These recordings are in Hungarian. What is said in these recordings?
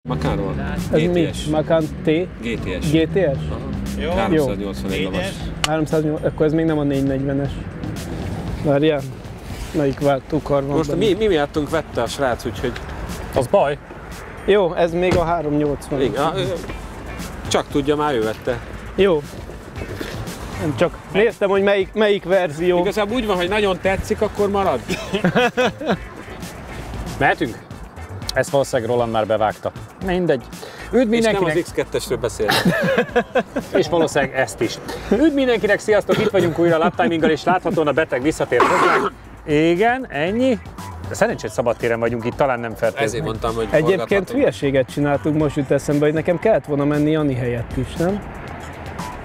Macánról? Ez mi? Macan T? GTS. GTS? Jó. 381 lovas. 308, akkor ez még nem a 440-es. Várjál, melyik váltókar van? Most mi miattunk vette a srác, úgyhogy... Az baj. Jó, ez még a 380. Igen, csak tudja, már ő vette. Jó. Nem csak néztem, hogy melyik verzió. Igazából úgy van, hogy nagyon tetszik, akkor marad. Mehetünk? Ezt valószínűleg Roland már bevágta. Mindegy. Üdv mindenkinek! És nem az X2-esről beszélek. És valószínűleg ezt is. Üdv mindenkinek, sziasztok! Itt vagyunk újra a Lap Timinggal, és láthatóan a beteg visszatért hozzánk. Igen, ennyi. De szerencsét szabadtéren vagyunk itt, talán nem fertőznek. Ezért mondtam, hogy egyébként hülyeséget csináltunk, most jut eszembe, hogy nekem kellett volna menni Jani helyett is, nem?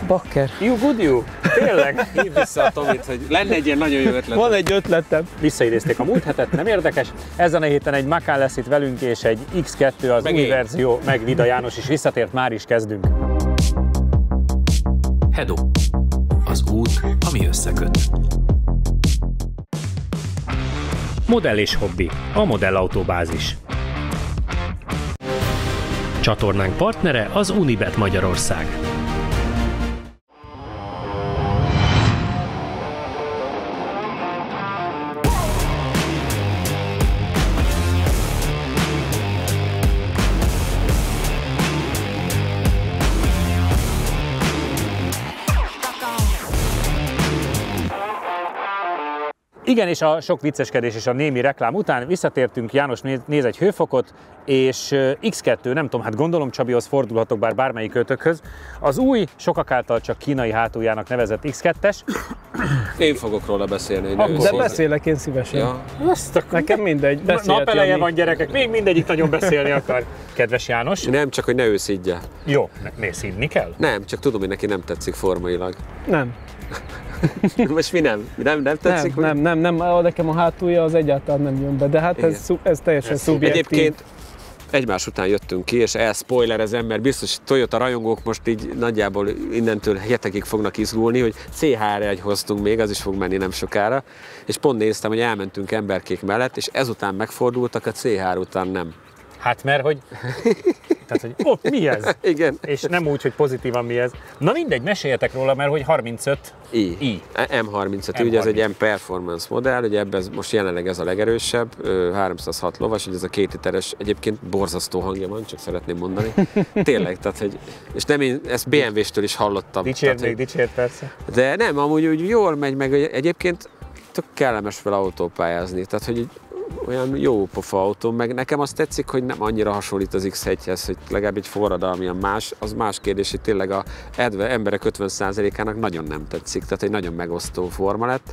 Bakker. You good you? Tényleg? Hívd vissza a Tomit, hogy lenne egy ilyen nagyon jó ötlet. Van egy ötletem. Visszaidézték a múlt hetet, nem érdekes. Ezen a héten egy Macan lesz itt velünk, és egy X2, az új verzió, meg Vida János is visszatért, már is kezdünk. Hedo. Az út, ami összeköt. Modell és hobbi. A Modellautóbázis. Csatornánk partnere az Unibet Magyarország. Igen, és a sok vicceskedés és a némi reklám után visszatértünk, János néz egy hőfokot, és X2, nem tudom, hát gondolom Csabihoz fordulhatok bár bármelyik ötökhöz. Az új, sokak által csak kínai hátuljának nevezett X2-es. Én fogok róla beszélni. De beszélek én szívesen. Ja. Nekem mindegy. Napeleje van, gyerekek, még mindegyik nagyon beszélni akar. Kedves János. Nem, csak hogy ne ő szidja. Jó, ne szidni kell? Nem, csak tudom, hogy neki nem tetszik formailag. Nem. Most mi nem? Nem tetszik? Nem, nekem a hátulja az egyáltalán nem jön be, de hát ez teljesen szubjektív. Egyébként egymás után jöttünk ki, és elspoilerezem, mert biztos Toyota rajongók most így nagyjából innentől hetekig fognak izgulni, hogy CHR-1 hoztunk még, az is fog menni nem sokára, és pont néztem, hogy elmentünk emberkék mellett, és ezután megfordultak, a CHR után nem. Hát mert hogy... Tehát, hogy mi ez? Igen. És nem úgy, hogy pozitívan mi ez. Na mindegy, meséljetek róla, mert hogy 35 i. M35, ugye ez egy M Performance modell, ugye ebben most jelenleg ez a legerősebb, 306 lovas, ugye ez a 2 literes, egyébként borzasztó hangja van, csak szeretném mondani. Tényleg, tehát, hogy, és nem én ezt BMW-stől is hallottam. Dicsért persze. De nem, amúgy úgy jól megy, meg egyébként tök kellemes vele autópályázni, tehát, hogy olyan jó pofa autó, meg nekem azt tetszik, hogy nem annyira hasonlít az X1-hez, hogy legalább egy forradalmian más, az más kérdés, hogy tényleg a emberek 50%-ának nagyon nem tetszik, tehát egy nagyon megosztó forma lett,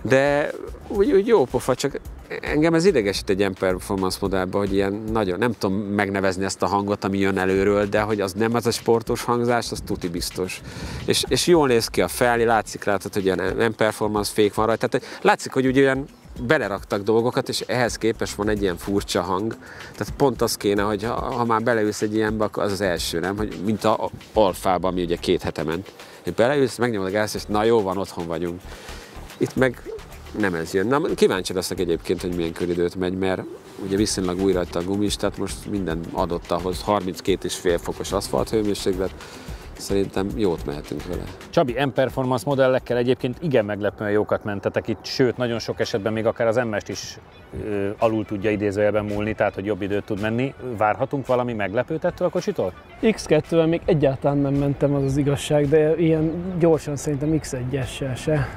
de úgy jó pofa, csak engem ez idegesít egy M-Performance modellben, hogy ilyen nagyon, nem tudom megnevezni ezt a hangot, ami jön előről, de hogy az nem az a sportos hangzás, az tuti biztos. És jól néz ki a fel, látszik rá, hogy ilyen M-Performance fék van rajta, tehát látszik, hogy ugye olyan beleraktak dolgokat, és ehhez képest van egy ilyen furcsa hang. Tehát pont az kéne, hogy ha már beleülsz egy ilyenbe, akkor az az első, nem? Hogy, mint a Alfában, ami ugye 2 hete ment. Hogy beleülsz, megnyomod a gázt, és na jó van, otthon vagyunk. Itt meg nem ez jön. Na, kíváncsi leszek egyébként, hogy milyen köridőt megy, mert ugye viszonylag új rajta a gumis, tehát most minden adott ahhoz, 32,5 fokos aszfalthőmérséklet. Szerintem jót mehetünk vele. Csabi, M-Performance modellekkel egyébként igen meglepően jókat mentetek itt, sőt, nagyon sok esetben még akár az MS-t is alul tudja idézőjelben múlni, tehát hogy jobb időt tud menni. Várhatunk valami meglepőt ettől a kocsitól? X2-vel még egyáltalán nem mentem, az az igazság, de ilyen gyorsan szerintem X1-essel se,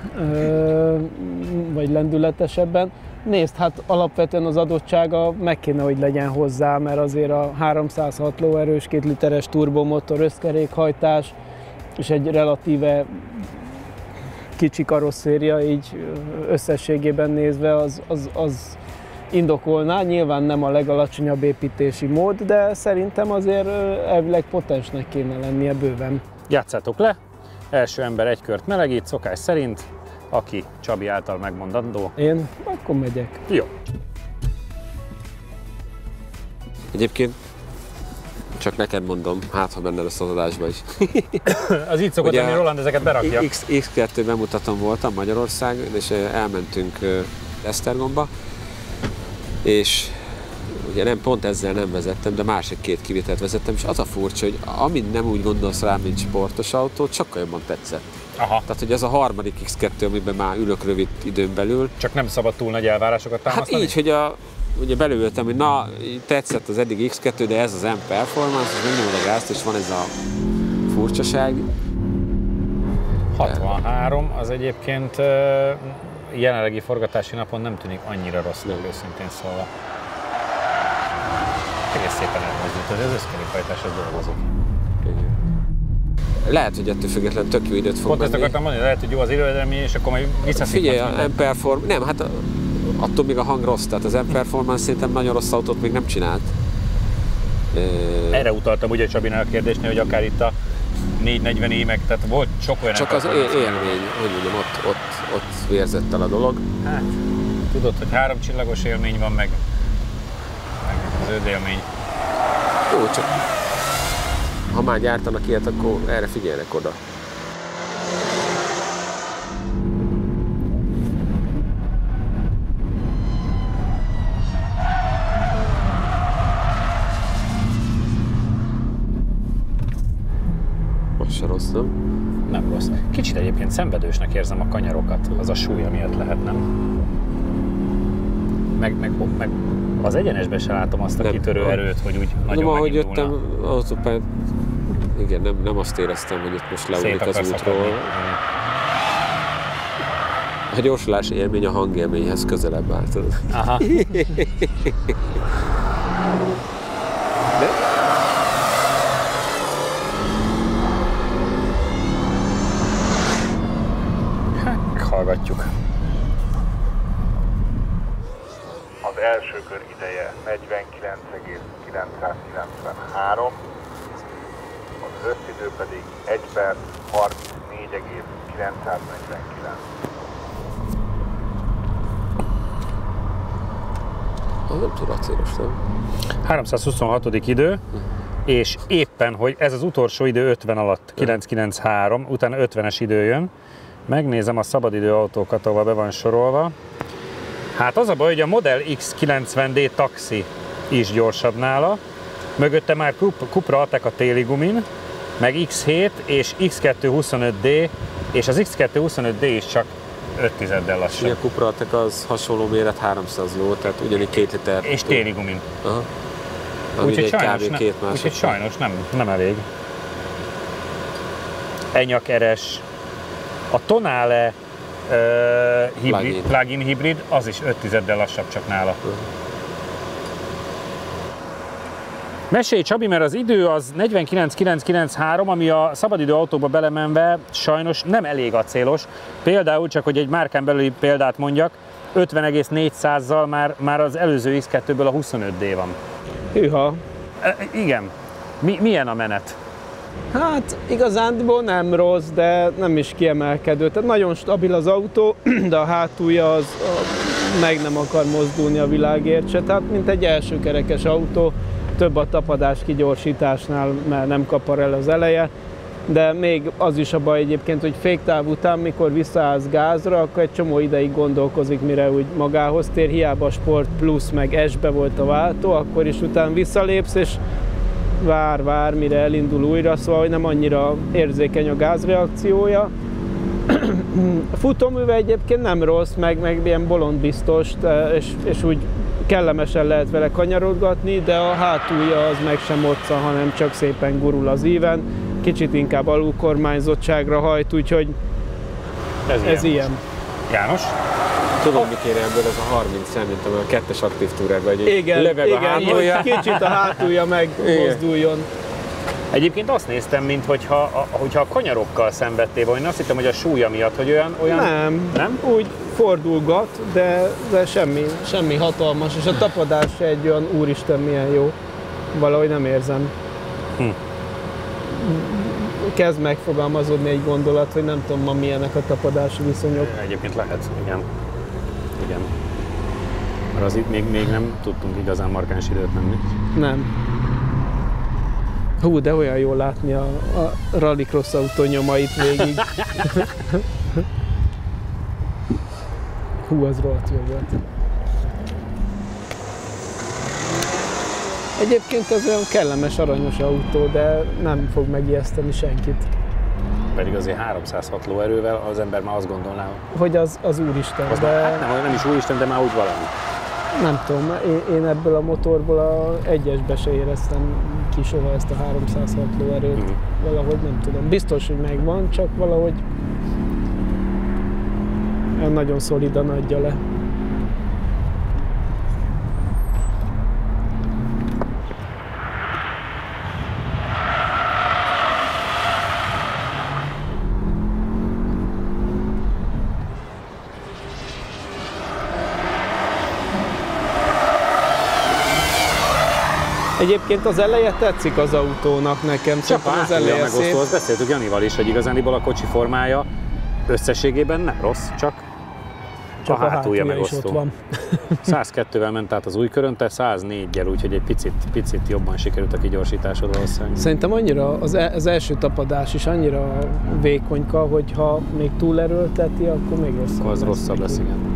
vagy lendületesebben. Nézd, hát alapvetően az adottsága meg kéne, hogy legyen hozzá, mert azért a 306 lóerős 2 literes turbomotor, összkerékhajtás és egy relatíve kicsi karosszéria így összességében nézve az indokolná. Nyilván nem a legalacsonyabb építési mód, de szerintem azért elvileg potensnek kéne lennie bőven. Játszátok le, első ember egy kört melegít, szokás szerint. Aki Csabi által megmondandó. Én? Akkor megyek. Jó. Egyébként csak neked mondom, hát ha benne lesz az adásba is. Az így szokott lenni, Roland ezeket berakja. X2 bemutatom voltam Magyarországon, és elmentünk Esztergomba, és ugye nem, pont ezzel nem vezettem, de másik 2 kivitelt vezettem, és az a furcsa, hogy amint nem úgy gondolsz rám, mint sportos autó, sokkal jobban tetszett. Aha. Tehát, hogy ez a harmadik X2, amiben már ülök rövid időn belül. Csak nem szabad túl nagy elvárásokat támasztani? Hát így, hogy ugye belültem, hogy na, tetszett az eddig X2, de ez az M Performance, és megnyomod a gázt, és van ez a furcsaság. 63, az egyébként jelenlegi forgatási napon nem tűnik annyira rossznak, őszintén szólva. Egész szépen elmozdult, hogy az összkerékhajtás az dolgozik. Lehet, hogy ettől függetlenül tök jó időt fog pont ezt akartam mondani, lehet, hogy jó az időeredmény, és akkor majd visszaszívhatsz. Figyelj, a M-Performance, nem, hát attól még a hang rossz, tehát az M-Performance szerintem nagyon rossz autót még nem csinált. Erre utaltam ugye Csabinál a kérdésnél, hogy akár itt a 440 meg, tehát volt sok olyan... Csak az élmény, hogy mondjam, ott vérzett el a dolog. Hát, tudod, hogy 3 csillagos élmény van, meg az élmény. Jó, csak ha már gyártanak ilyet, akkor erre figyelnek oda. Most se rossz, nem? Nem rossz. Kicsit egyébként szenvedősnek érzem a kanyarokat, az a súlya miatt lehet, nem? Meg az egyenesben se látom azt a nem, kitörő erőt, hogy úgy nagyon ahogy megindulna. jöttem autópályán, igen, nem azt éreztem, hogy itt most leúlik az útról. A gyorsulási élmény a hangélményhez közelebb állt. Aha. De? Meghallgatjuk. Az első kör ideje 49,993, az összidő pedig 1 perc 34,949. Az nem túl acélos, nem? 326. idő, és éppen, hogy ez az utolsó idő 50 alatt, 993, utána 50-es idő jön. Megnézem a szabadidő autókat, ahol be van sorolva. Hát az a baj, hogy a Model X 90D taxi is gyorsabb nála. Mögötte már Cupra Ateca téli gumin, meg X7 és X2 25D, és az X2 25D is csak 5 tizeddel lassabb. A Cupra Ateca az hasonló méret, 300 ló, tehát ugyanígy 2 liter. És téli gumin. Úgyhogy sajnos nem elég. Enyaq RS. A Tonale plug-in hibrid, az is 5 tizeddel lassabb csak nála. Mesélj Csabi, mert az idő az 49,993, ami a szabadidő autóba belemenve sajnos nem elég acélos. Például, csak hogy egy márkán belüli példát mondjak, 50,400-zal már az előző X2-ből a 25D van. Hűha! Igen. Milyen a menet? Hát igazándiból nem rossz, de nem is kiemelkedő. Tehát nagyon stabil az autó, de a hátulja az meg nem akar mozdulni a világért se. Tehát mint egy elsőkerekes autó, több a tapadás kigyorsításnál, mert nem kapar el az eleje. De még az is a baj egyébként, hogy féktáv után, mikor visszaállsz gázra, akkor egy csomó ideig gondolkozik, mire úgy magához tér. Hiába Sport Plus meg S-be volt a váltó, akkor is utána visszalépsz, és vár, mire elindul újra, szóval hogy nem annyira érzékeny a gázreakciója. A futóműve egyébként nem rossz, meg ilyen bolondbiztos, és úgy kellemesen lehet vele kanyarodgatni, de a hátulja az meg sem moccan, hanem csak szépen gurul az íven. Kicsit inkább alulkormányzottságra hajt, úgyhogy ez ilyen. János? Tudom, mi kéne ebből ez a 30 szem, mint a 2-es aktív túrában, hogy igen, lebeg a hátulja. Kicsit a hátulja megmozduljon. Egyébként azt néztem, mintha a kanyarokkal szenvedtél volna, én azt hittem, hogy a súlya miatt, hogy olyan... Nem? Úgy fordulgat, de semmi hatalmas, és a tapadás se egy olyan úristen milyen jó. Valahogy nem érzem. Kezd megfogalmazódni egy gondolat, hogy nem tudom ma milyenek a tapadási viszonyok. Egyébként lehet, igen. Mert az itt még nem tudtunk igazán markáns időt menni. Nem. Hú, de olyan jól látni a rallycross autó nyomait végig. Hú, az rohadt jó volt. Egyébként ez olyan kellemes, aranyos autó, de nem fog megijeszteni senkit. Pedig azért 306 lóerővel az ember már azt gondolná, Hogy az úristen, az de már, hát nem is úristen, de már úgy valami. nem tudom, én ebből a motorból a egyesbe se éreztem ki soha ezt a 306 lóerőt. Valahogy nem tudom. Biztos, hogy megvan, csak valahogy nagyon szolidan adja le. Egyébként az eleje tetszik az autónak nekem. Csak a az eleje megosztó, azt beszéltük Janival is, hogy igazániból a kocsi formája összességében nem rossz, csak a hátulja megosztó. is ott van. 102-vel ment át az új körön, te 104-jel, úgyhogy egy picit jobban sikerült a kigyorsításod valószínűleg. Szerintem annyira, az első tapadás is annyira vékonyka, hogy ha még túlerőlteti, akkor még rosszabb Akkor az lesz. rosszabb lesz, igen.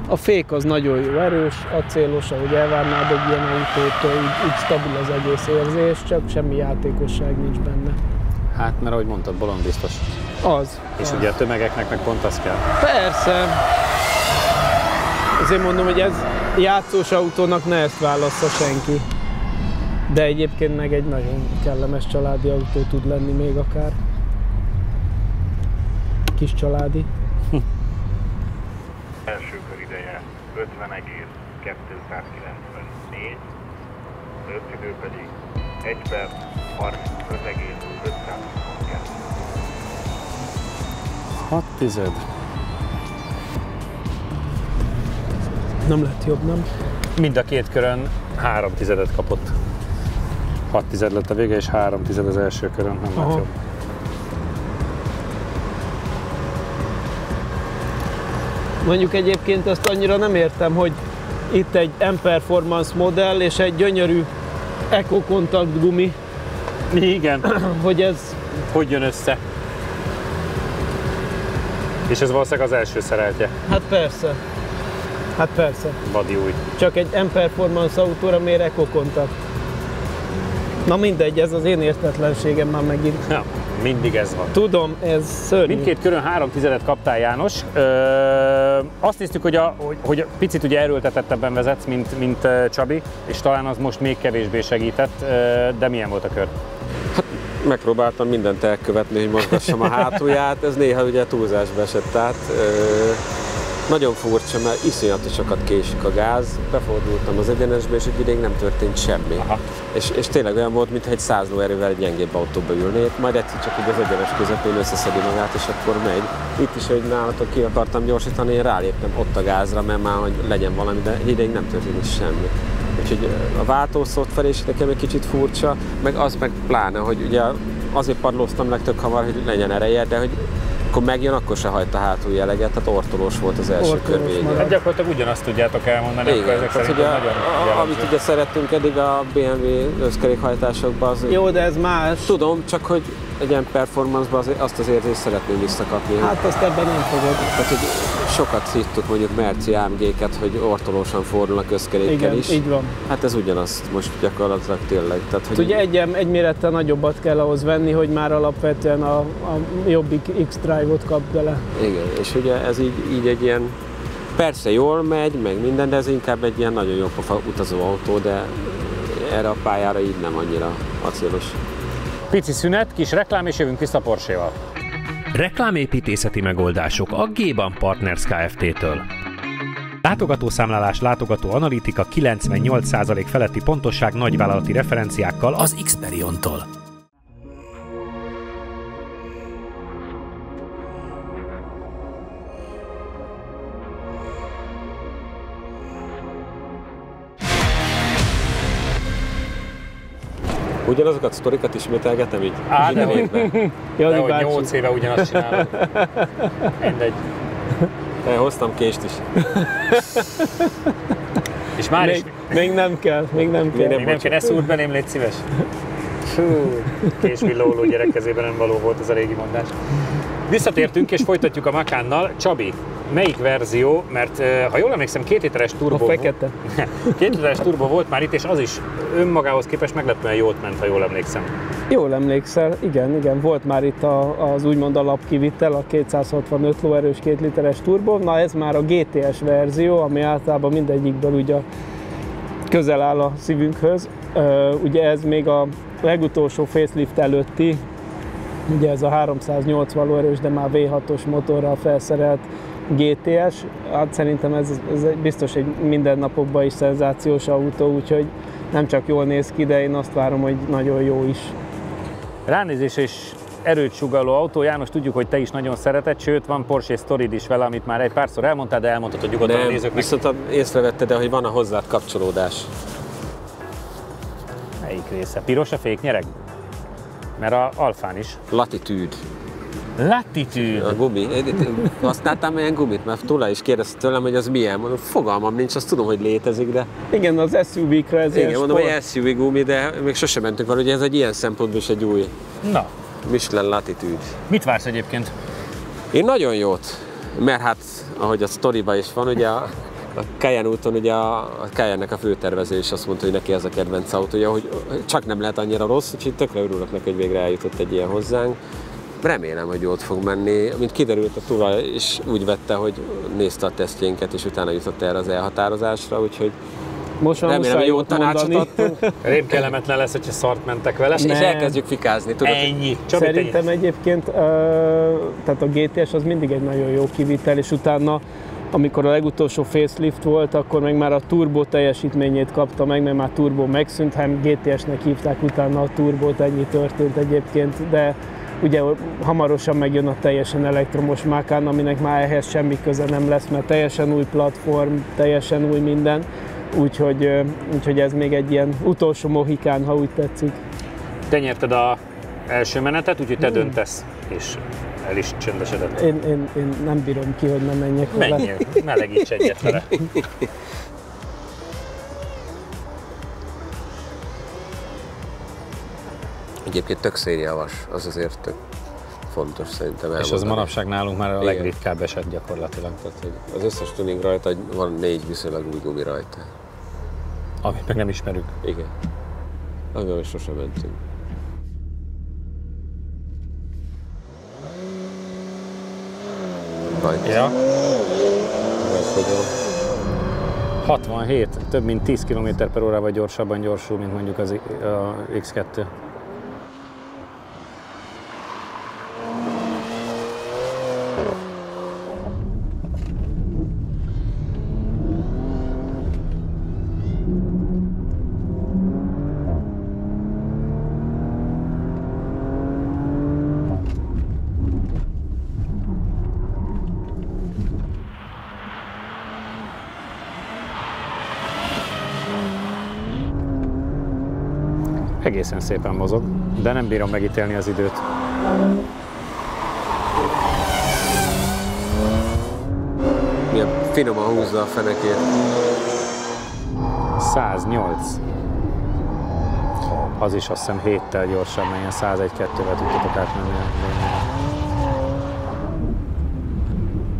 A fék az nagyon jó, erős, acélos, ahogy elvárnád egy ilyen autótól, úgy stabil az egész érzés, csak semmi játékosság nincs benne. Hát, mert ahogy mondtad, bolondbiztos. Az. És ugye a tömegeknek meg pont az kell. Persze. Azért mondom, hogy ez játszós autónak ne ezt válassza senki. De egyébként meg egy nagyon kellemes családi autó tud lenni még akár. Kis családi. Első kör ideje 50,294, az összidő pedig 1 perc 35,522. 6 tized. Nem lett jobb, nem? Mind a két körön 3 tizedet kapott. 6 tized lett a vége, és 3 tized az első körön, nem lett jobb. Mondjuk egyébként ezt annyira nem értem, hogy itt egy M-Performance modell és egy gyönyörű Eco Contact gumi, Igen. hogy ez... Hogy jön össze? És ez valószínűleg az első szereltje, Hát persze. Hát persze. vadi új. Csak egy M-Performance autóra miért Eco Contact? Na mindegy, ez az én értetlenségem már megint. Ja, mindig ez van. Tudom, ez szörnyű. Mindkét körön 3 tizedet kaptál, János. Azt néztük, hogy picit ugye erőltetettebben vezetsz, mint Csabi, és talán az most még kevésbé segített, de milyen volt a kör? Megpróbáltam mindent elkövetni, hogy mozgassam a hátulját, ez néha ugye túlzásba esett, tehát nagyon furcsa, mert iszonyatosokat késik a gáz, befordultam az egyenesbe, és egy ideig nem történt semmi. És tényleg olyan volt, mintha egy 100 lóerővel egy gyengébb autóba ülnék, majd egyszer csak így az egyenes közepén összeszedi magát, és akkor megy. Itt is, hogy nálatok ki akartam gyorsítani, én ráléptem ott a gázra, mert már hogy legyen valami, de egy ideig nem történik semmi. Úgyhogy a váltószoftver is nekem egy kicsit furcsa, meg az meg pláne, hogy ugye azért padlóztam legtöbb hamar, hogy legyen ereje, de hogy akkor megjön, akkor se hajt a hátul eleget, tehát ortolós volt az első kör végén. Hát gyakorlatilag ugyanazt tudjátok elmondani, Igen, akkor ezek tehát szerint ugye, nagyon amit ugye szerettünk eddig a BMW összkerékhajtásokban, az Jó, de ez más. tudom, csak hogy egy ilyen performance-ban azt az érzést szeretném visszakapni. Hát azt ebben nem fogod. Tehát, hogy sokat szittuk mondjuk Merci AMG-ket, hogy ortolósan fordulnak összkerékkel Igen, is. így van. Hát ez ugyanaz most gyakorlatilag tényleg. Tehát, hogy Ugye egy mérettel nagyobbat kell ahhoz venni, hogy már alapvetően a jobbik X-Drive-ot kap bele. igen, és ugye ez így egy ilyen, persze jól megy, meg minden, de ez inkább egy ilyen nagyon jó pofa utazó autó, de erre a pályára így nem annyira acélos. Pici szünet, kis reklám, és jövünk vissza Porsche-val. Reklámépítészeti megoldások a G-Ban Partners Kft-től. Látogatószámlálás, látogatóanalitika, 98% feletti pontosság nagyvállalati referenciákkal az Xperion-tól. Ugyanazokat a sztorikat ismételgetem így? Á, minden dehogy. évben. Jani De hogy bácsi. 8 éve ugyanazt csinálod. Mindegy. Hoztam kést is. És már is Még nem kell, még nem kell. még nem kell, ne szúrd belém, légy szíves. Fú, késvillóló gyerek kezében nem való volt ez a régi mondás. Visszatértünk és folytatjuk a Macan-nal. Csabi, melyik verzió, mert ha jól emlékszem, 2 literes turbo. A fekete. 2 literes turbo volt már itt, és az is önmagához képest meglepően jót ment, ha jól emlékszem. Jól emlékszel, igen, volt már itt az úgymond alapkivitel, a 265 lóerős 2 literes turbo. Na ez már a GTS verzió, ami általában mindegyikből ugye közel áll a szívünkhöz. Ugye ez még a legutolsó facelift előtti, ugye ez a 380 lóerős, de már V6-os motorral felszerelt GTS. Hát szerintem ez biztos egy mindennapokban is szenzációs autó, úgyhogy nem csak jól néz ki, de én azt várom, hogy nagyon jó is. Ránézés és erőt sugalló autó. János, tudjuk, hogy te is nagyon szereted, sőt van Porsche sztorid is vele, amit már egy párszor elmondtál, de elmondhatod nyugodtan a nézőknek. Viszont észrevetted, hogy van a hozzád kapcsolódás. Melyik része? Piros a féknyereg? Mert a Alfán is. Latitude. Latitude. A gumi. Használtam ilyen gumit, mert Tula is kérdezte tőlem, hogy az milyen. Mondom, fogalmam nincs, azt tudom, hogy létezik, de... Igen, az SUV-kra ez igen, mondom, hogy SUV gumi, de még sosem mentünk vele, ugye ez egy ilyen szempontból is egy új Na. Michelin Latitude. Mit vársz egyébként? Én nagyon jót, mert hát, ahogy a sztoriban is van, ugye a Cayenne úton, ugye a Cayenne-nek a főtervező is azt mondta, hogy neki ez a kedvenc autója, hogy csak nem lehet annyira rossz, úgyhogy tökre örülök neki, hogy végre eljutott egy ilyen hozzánk. Remélem, hogy jót fog menni. Mint kiderült, a Tula is úgy vette, hogy nézte a tesztjénket, és utána jutott erre az elhatározásra, úgyhogy most remélem, hogy jó tanácsot adtunk. Rém kellemetlen lesz, hogyha szart mentek vele. És elkezdjük fikázni, tudod? Ennyi. Szerintem egyébként tehát a GTS az mindig egy nagyon jó kivitel, és utána, amikor a legutolsó facelift volt, akkor meg már a turbo teljesítményét kapta meg, mert már turbo megszűnt, hanem GTS-nek hívták utána a turbót, ennyi történt egyébként, de ugye hamarosan megjön a teljesen elektromos Macan, aminek már ehhez semmi köze nem lesz, mert teljesen új platform, teljesen új minden, úgyhogy ez még egy ilyen utolsó mohikán, ha úgy tetszik. Te nyerted az első menetet, úgyhogy te döntesz, és el is csöndesedett. Én nem bírom ki, hogy nem menjek vele. Menjél, melegíts egyet vele. Egyébként tök szériavas, az azért tök fontos szerintem elmondani. És az manapság nálunk már a legritkább eset gyakorlatilag. Tehát, hogy az összes tuning rajta, van 4 viszonylag új gumi rajta. Amit meg nem ismerünk. Igen. Amivel sosem mentünk. Ja. 67, több mint 10 km/h gyorsabban gyorsul, mint mondjuk az X2. Egészen szépen mozog, de nem bírom megítélni az időt. Milyen finoman húzza a fenekét. 108. Az is azt hiszem 7-tel gyorsabb, mert ilyen 101-2-vel tudtatok átmenni.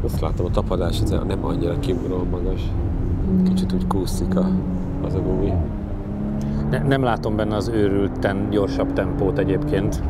Azt látom, a tapadás nem annyira kiugróan magas. Kicsit úgy kúszik az a gumi. Nem látom benne az őrülten gyorsabb tempót egyébként.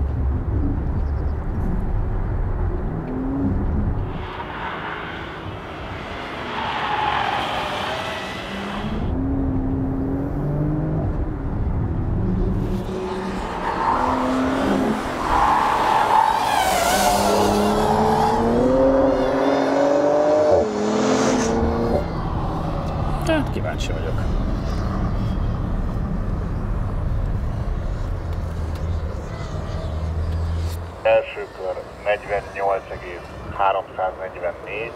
Tehát kíváncsi vagyok. Első kör 48,344,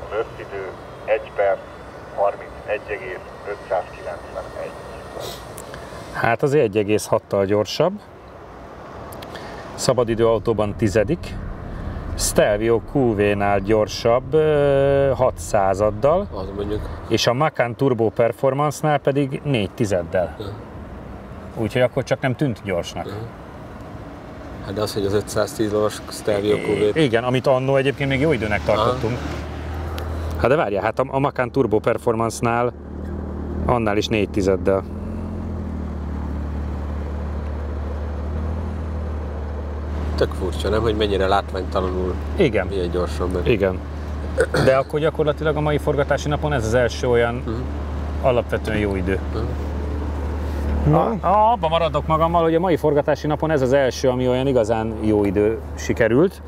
az összidő 1 perc 31,591. Hát azért 1,6-tal gyorsabb. Szabadidő autóban 10. Stelvio QV-nál gyorsabb 600-addal, és a Macan Turbo Performance-nál pedig 4 tizeddel. Úgyhogy akkor csak nem tűnt gyorsnak. Hát de az, hogy az 510 lovas Stelvio QV-t. Igen, amit annó egyébként még jó időnek tartottunk. Hát de várjál, hát a Macan Turbo Performance-nál annál is 4 tizeddel. Tök furcsa, nem? Hogy mennyire látványtalanul Igen. milyen gyorsan megy. Igen. De akkor gyakorlatilag a mai forgatási napon ez az első olyan alapvetően jó idő. Abba maradok magammal, hogy a mai forgatási napon ez az első, ami olyan igazán jó idő sikerült.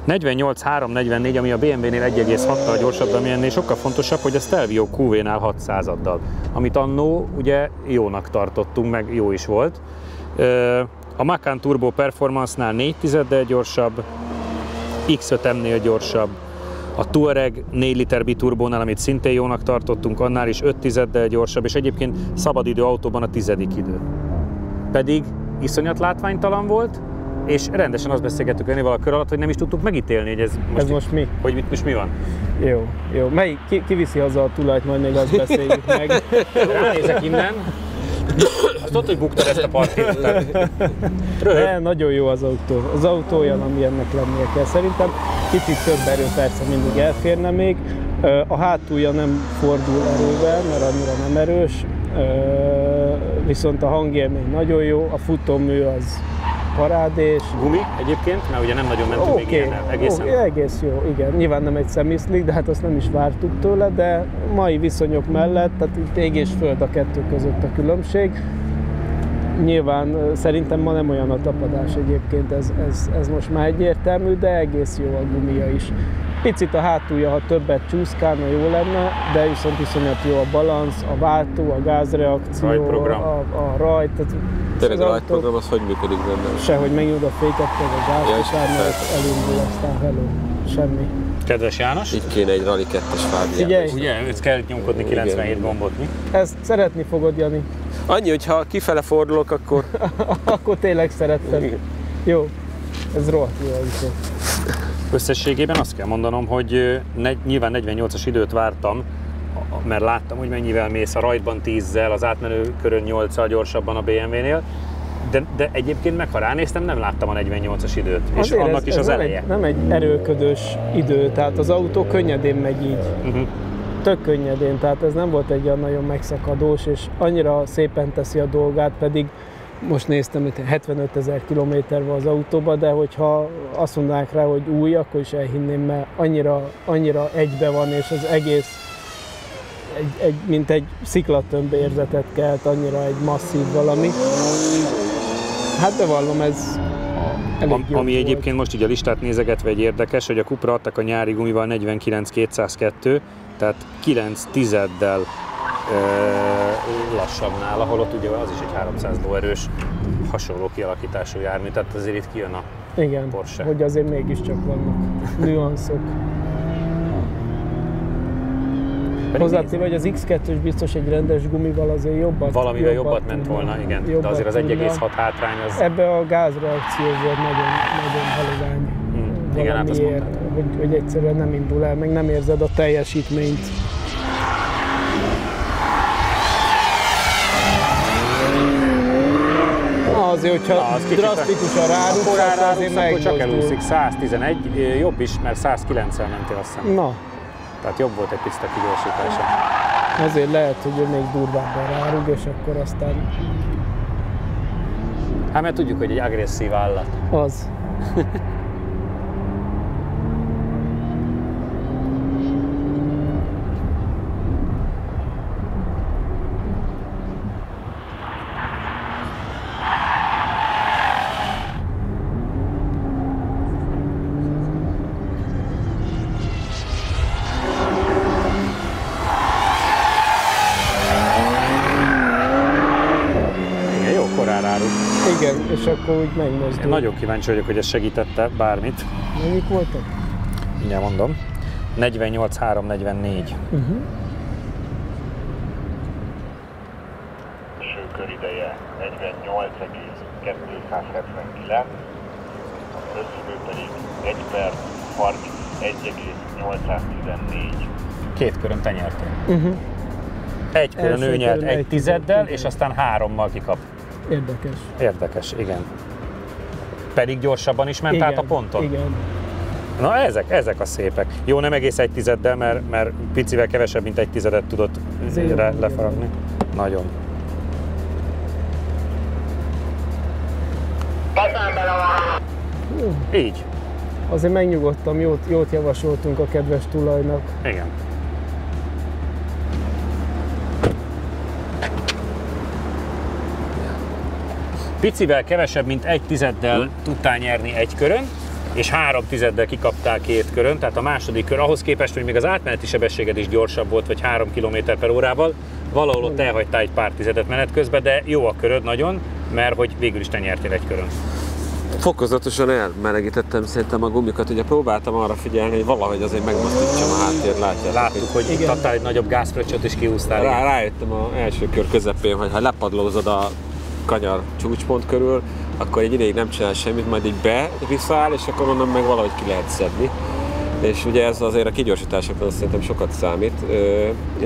48.344, ami a BMW-nél 1,6-tal gyorsabb, ami ennél sokkal fontosabb, hogy a Stelvio QV-nál 600-addal, amit annó ugye jónak tartottunk, meg jó is volt. A Macan Turbo Performance-nál 4 tizeddel gyorsabb, X5M-nél gyorsabb, a Touareg 4 liter biturbónál, amit szintén jónak tartottunk, annál is 5 tizeddel gyorsabb, és egyébként szabadidő autóban a 10. idő. Pedig iszonyat látványtalan volt, és rendesen azt beszélgettük Ennével a kör alatt, hogy nem is tudtuk megítélni, hogy ez most mi? Hogy most mi van. Jó. Melyik, ki viszi haza a tulajt, majd még azt beszéljük meg. Ránézek innen. Azt tudod, hogy buktad ezt a partit. De nagyon jó az autó. Az autó olyan, ami ennek lennie kell. Szerintem kicsit több erő persze mindig elférne még. A hátulja nem fordul erővel, mert annyira nem erős. Viszont a hangélmény nagyon jó, a futómű az parádés. Gumi egyébként, mert ugye nem nagyon mentünk még ilyen egészen. Egész jó, igen. Nyilván nem egy semi-slick, de hát azt nem is vártuk tőle, de mai viszonyok mellett, tehát itt ég és föld a kettő között a különbség. Nyilván szerintem ma nem olyan a tapadás egyébként, ez most már egyértelmű, de egész jó a gumia is. Picit a hátulja, ha többet csúszkálna, jó lenne, de viszont iszonyat jó a balansz, a váltó, a gázreakció, a rajt. Tényleg a rajtprogram az hogy működik benne? Sehogy megnyújt a féket, a gázpitárnál, elindul, aztán hello, semmi. Kedves János? Így kéne egy Rally 2-es Fábián. Figyelj! Ugye, ezt kell nyomkodni 97 gombot, mi? Ezt szeretni fogod, Jani. Annyi, hogy ha kifele fordulok, akkor... akkor tényleg szeretted. Jó, ez rohadt jó autó. Összességében azt kell mondanom, hogy nyilván 48-as időt vártam, mert láttam, hogy mennyivel mész a rajtban 10-zel, az átmenő körön 8-al gyorsabban a BMW-nél, de egyébként meg ha ránéztem, nem láttam a 48-as időt, és annak is az eleje. Nem egy erőködős idő, tehát az autó könnyedén megy így. Tök könnyedén, tehát ez nem volt egy olyan nagyon megszakadós, és annyira szépen teszi a dolgát, pedig most néztem, hogy 75 000 kilométer van az autóban, de hogyha azt mondanák rá, hogy új, akkor is elhinném, mert annyira egybe van, és az egész mint egy sziklatömb érzetet kelt, annyira egy masszív valami. Hát bevallom, ez elég jó Ami volt. egyébként most így a listát nézegetve egy érdekes, hogy a Cupra adtak a nyári gumival 49.202, tehát 9 tizeddel lassabb nála, holott ugye az is egy 300 lóerős hasonló kialakítású jármű, tehát azért itt kijön a igen, Porsche. hogy azért mégiscsak vannak nüanszok. Hozzátéve, hogy az X2-s biztos egy rendes gumival azért valamivel jobbat ment volna, igen, de azért az 1,6 hátrány az... Ebbe a gázreakció volt nagyon halogány. Igen, hát azt mondtad. Hogy egyszerűen nem indul el, meg nem érzed a teljesítményt. Azért, hogyha drasztikusan rárugsz, akkor azért megmozdul. Csak elúszik, 111, jobb is, mert 109-el mentél, azt hiszem. Na. Tehát jobb volt egy picit a kigyorsítása. Azért lehet, hogy ő még durvábban rárug, és akkor aztán... Hát mert tudjuk, hogy egy agresszív állat. Az. Igen, és akkor úgy megmozdul. Én nagyon kíváncsi vagyok, hogy ez segítette bármit. Mennyik voltak? Mindjárt mondom. 48.344. Első kör ideje 48,279, az összidő pedig 1 perc 31,814. Két körön te nyertél. Egy körön ő nyert egy tizeddel, és aztán 3-mal kikap. Érdekes. Érdekes, igen. Pedig gyorsabban is ment át a ponton? Igen. Na ezek a szépek. Jó, nem egész 1/10-del, mert picivel kevesebb, mint 1/10 tudott lefaragni. Nagyon. Így. Azért megnyugodtam, jót javasoltunk a kedves tulajnak. Igen. Picivel kevesebb, mint 1/10-del tudtál nyerni egy körön, és 3/10-del kikaptál 2 körön, tehát a második kör ahhoz képest, hogy még az átmeneti sebességed is gyorsabb volt, vagy 3 km/órával, valahol ott elhagytál egy pár tizedet menet közben, de jó a köröd nagyon, mert hogy végül is te nyertél egy körön. Fokozatosan elmelegítettem szerintem a gumikat, ugye próbáltam arra figyelni, hogy valahogy azért megmozdítsam a háttért, látjátok. Láttuk, hogy adtál egy nagyobb gázfröccsöt és kiúztál. Rájöttem az első kör közepén, hogy ha lepadlózod a kanyar csúcspont körül, akkor egy ideig nem csinál semmit, majd így visszaáll, és akkor onnan meg valahogy ki lehet szedni. És ugye ez azért a kigyorsításokon szerintem sokat számít,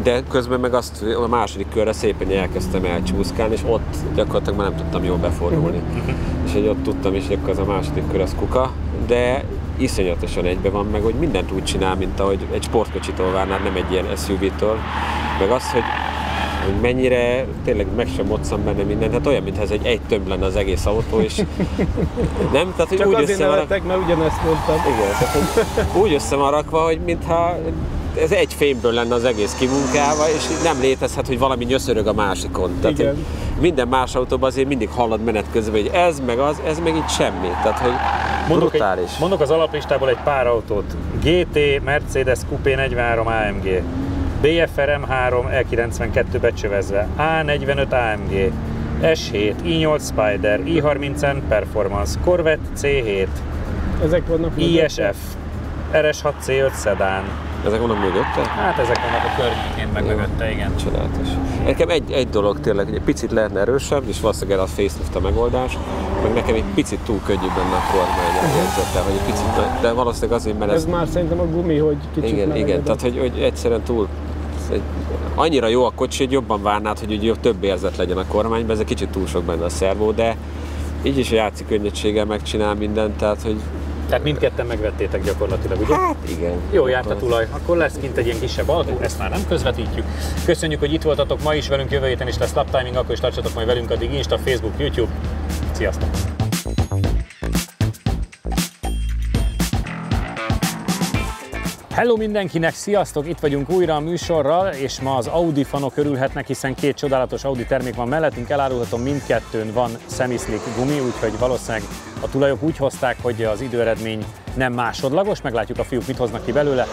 de közben meg azt a második körre szépen elkezdtem elcsúszkálni, és ott gyakorlatilag már nem tudtam jól befordulni. És hogy ott tudtam is, hogy akkor az a második kör az kuka, de iszonyatosan egybe van meg, hogy mindent úgy csinál, mint ahogy egy sportkocsitól várnál, nem egy ilyen SUV-től. Meg az, hogy mennyire tényleg meg sem moccam benne minden, hát olyan, mintha ez egy tömb lenne az egész autó, és nem? Tehát, hogy csak úgy azért nevettek, mert ugyanezt mondtam. Igen, tehát, úgy össze van rakva, hogy mintha ez egy fémből lenne az egész kimunkálva, és nem létezhet, hogy valami nyöszörög a másikon. Tehát, hogy minden más autóban azért mindig hallod menet közben, hogy ez meg az, ez meg itt semmi. Tehát, hogy brutális. Mondok az alaplistából egy pár autót. GT, Mercedes Coupé 43 AMG, BFR M3 E92 becsövezve, A45 AMG, S7, i8 Spider, i30N Performance, Corvette C7, Ezek vannak ISF, RS6 C5 Sedan. Ezek vannak mögötte? Hát ezek vannak a környékén meg mögötte, igen. Csodálatos. Nekem egy dolog tényleg, hogy egy picit lehetne erősebb, és valószínűleg a facelift a megoldás, meg nekem egy picit túl könnyű benne a kormány, érzettel, vagy egy picit, de valószínűleg azért, mert ez már szerintem a gumi, hogy kicsit igen, tehát hogy egyszerűen túl annyira jó a kocsi, hogy jobban várnád, hogy ugye több érzet legyen a kormányban, ez egy kicsit túl sok benne a szervó, de így is a játszik könnyedséggel megcsinál mindent, tehát hogy... Tehát mindketten megvettétek gyakorlatilag, ugye? Hát igen. Jó járt a tulaj, akkor lesz kint egy ilyen kisebb autó, ezt már nem közvetítjük. Köszönjük, hogy itt voltatok ma is velünk, jövő héten is lesz Lap Timing, akkor is tartsatok majd velünk, addig Insta, Facebook, YouTube. Sziasztok! Hello mindenkinek, sziasztok! Itt vagyunk újra a műsorral, és ma az Audi fanok örülhetnek, hiszen 2 csodálatos Audi termék van mellettünk, elárulhatom, mindkettőn van semi-slick gumi, úgyhogy valószínűleg a tulajok úgy hozták, hogy az időeredmény nem másodlagos, meglátjuk a fiúk mit hoznak ki belőle.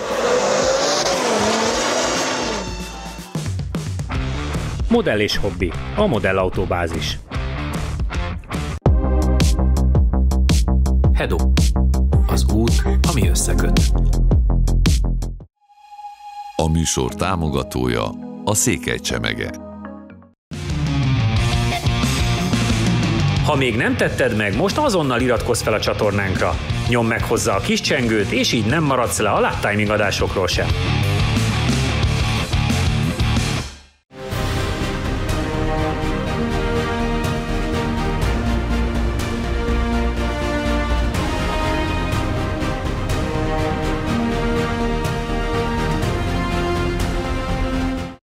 Modell és hobbi, a Modellautóbázis. Hedo, az út, ami összeköt. A műsor támogatója a Székely Csemege. Ha még nem tetted meg, most azonnal iratkozz fel a csatornánkra. Nyomd meg hozzá a kis csengőt, és így nem maradsz le a Lap Timing adásokról sem.